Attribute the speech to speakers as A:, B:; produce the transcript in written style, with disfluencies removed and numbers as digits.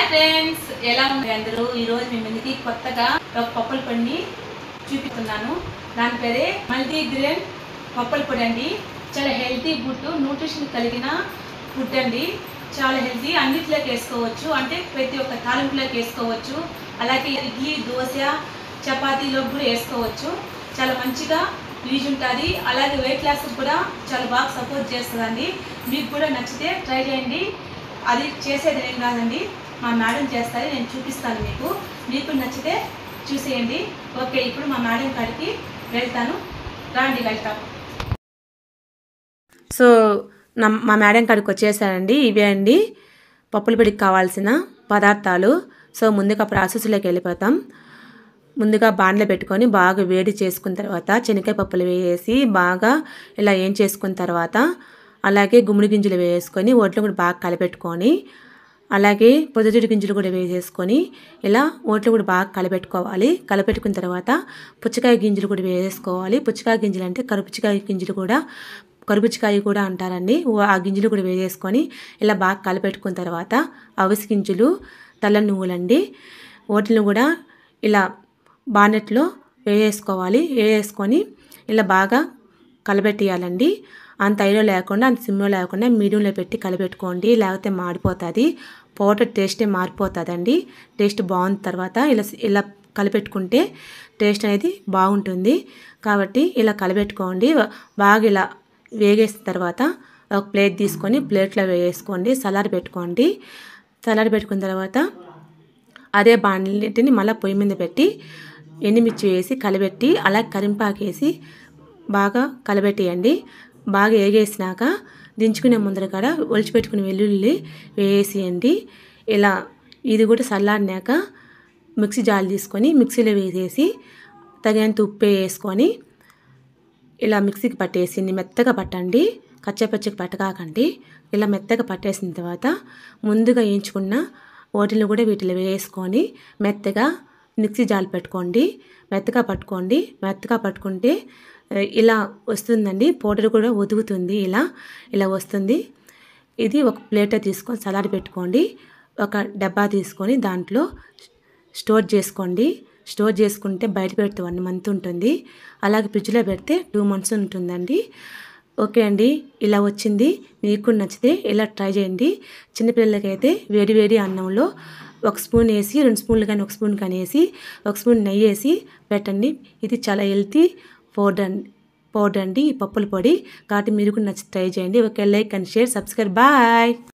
A: Friends, ఎలా ఉంది అందరూ? ఈరోజు మీ ముందుకి కొత్తగా ఒక పప్పుల పొడిని చూపిస్తున్నాను. దాని పేరే మల్టీగ్రెయిన్ పప్పుల పొడి అండి. చాలా హెల్తీ ఫుడ్, న్యూట్రిషన్ కలిగిన ఫుడ్ అండి. చాలా హెల్తీ, అన్నిట్లోకి వేసుకోవచ్చు. అంటే ప్రతి ఒక్క తాలింపులోకి వేసుకోవచ్చు. అలాగే ఇడ్లీ, దోశ, చపాతీలో కూడా వేసుకోవచ్చు. చాలా మంచిగా యూజ్ ఉంటుంది. అలాగే వెయిట్ లాస్ కూడా చాలా బాగా సపోర్ట్ చేస్తుందండి. మీకు కూడా నచ్చితే ట్రై చేయండి. అది చేసేది ఏం కాదండి, మా మేడం చేస్తారు, నేను చూపిస్తాను మీకు నచ్చితే చూసేయండి. ఓకే, ఇప్పుడు మా మేడం కాడికి వెళ్తాను, రండి వెళ్తాం.
B: సో మా మేడం కాడికి వచ్చేసారండి. ఇవే అండి పప్పుల పొడికి కావాల్సిన పదార్థాలు. సో ముందుగా ప్రాసెస్లోకి వెళ్ళిపోతాం. ముందుగా బాండ్లో పెట్టుకొని బాగా వేడి చేసుకున్న తర్వాత శనగకాయ పప్పులు వేసి బాగా ఇలా ఏం చేసుకున్న తర్వాత అలాగే గుమ్మడి గింజలు వేసుకొని ఓట్లు కూడా బాగా కలిపెట్టుకొని అలాగే పొద్దుతిడి గింజలు కూడా వేసేసుకొని ఇలా ఓట్లు కూడా బాగా కలిపెట్టుకోవాలి. కలిపెట్టుకున్న తర్వాత పుచ్చకాయ గింజలు కూడా వేసుకోవాలి. పుచ్చకాయ గింజలు అంటే కరుపుచ్చకాయ గింజలు కూడా కరుపుచ్చకాయ కూడా అంటారండి. ఆ గింజలు కూడా వేసేసుకొని ఇలా బాగా కలిపెట్టుకున్న తర్వాత అవిసె గింజలు, తెల్ల నువ్వులండి, వాటిని కూడా ఇలా బాండెట్లో వేసేసుకోవాలి. వేసేసుకొని ఇలా బాగా కలబెట్టేయాలండి. అంత ఐలో లేకుండా అంత సిమ్లో లేకుండా మీడియంలో పెట్టి కలిపెట్టుకోండి, లేకపోతే మాడిపోతుంది. పౌడర్ టేస్టే మారిపోతుందండి. టేస్ట్ బాగున్న తర్వాత ఇలా కలిపెట్టుకుంటే టేస్ట్ అనేది బాగుంటుంది. కాబట్టి ఇలా కలిపెట్టుకోండి. బాగా ఇలా వేగేసిన తర్వాత ఒక ప్లేట్ తీసుకొని ప్లేట్లో వేసుకోండి, సలాడ్ పెట్టుకోండి. సలాడ్ పెట్టుకున్న తర్వాత అదే బాండిని మళ్ళీ పొయ్యి మీద పెట్టి ఎండుమిర్చి వేసి కలిపెట్టి అలా కరింపాకు వేసి బాగా కలబెట్టేయండి. బాగా వేగేసినాక దించుకునే ముందర కాడ ఒలిచిపెట్టుకుని వెల్లుల్లి వేసేయండి. ఇలా ఇది కూడా చల్లారినాక మిక్సీ జాలు తీసుకొని మిక్సీలో వేసేసి తగినంత ఉప్పు వేసుకొని ఇలా మిక్సీకి పట్టేసి మెత్తగా పట్టండి, కచ్చపచ్చకి పట్టకాకండి. ఇలా మెత్తగా పట్టేసిన తర్వాత ముందుగా వేయించుకున్న వాటిని కూడా వీటిలో వేసుకొని మెత్తగా మిక్సీ జాలు పెట్టుకోండి. మెత్తగా పట్టుకోండి. మెత్తగా పట్టుకుంటే ఇలా వస్తుందండి. పౌడర్ కూడా ఒదుగుతుంది. ఇలా వస్తుంది. ఇది ఒక ప్లేట్లో తీసుకొని సలాడ్ పెట్టుకోండి. ఒక డబ్బా తీసుకొని దాంట్లో స్టోర్ చేసుకోండి. స్టోర్ చేసుకుంటే బయట పెడితే 1 మంత్ ఉంటుంది. అలాగే ఫ్రిడ్జ్లో పెడితే 2 మంత్స్ ఉంటుందండి. ఓకే అండి, ఇలా వచ్చింది. మీకు నచ్చితే ఇలా ట్రై చేయండి. చిన్నపిల్లలకైతే వేడి వేడి అన్నంలో 1 స్పూన్ వేసి 2 స్పూన్లు కానీ 1 స్పూన్ కానీ వేసి 1 స్పూన్ నెయ్యి వేసి పెట్టండి. ఇది చాలా హెల్తీ పౌడర్ అండి, ఈ పప్పుల పొడి. కాబట్టి మీరు కూడా నచ్చి ట్రై చేయండి. Okay, like and share, subscribe. Bye.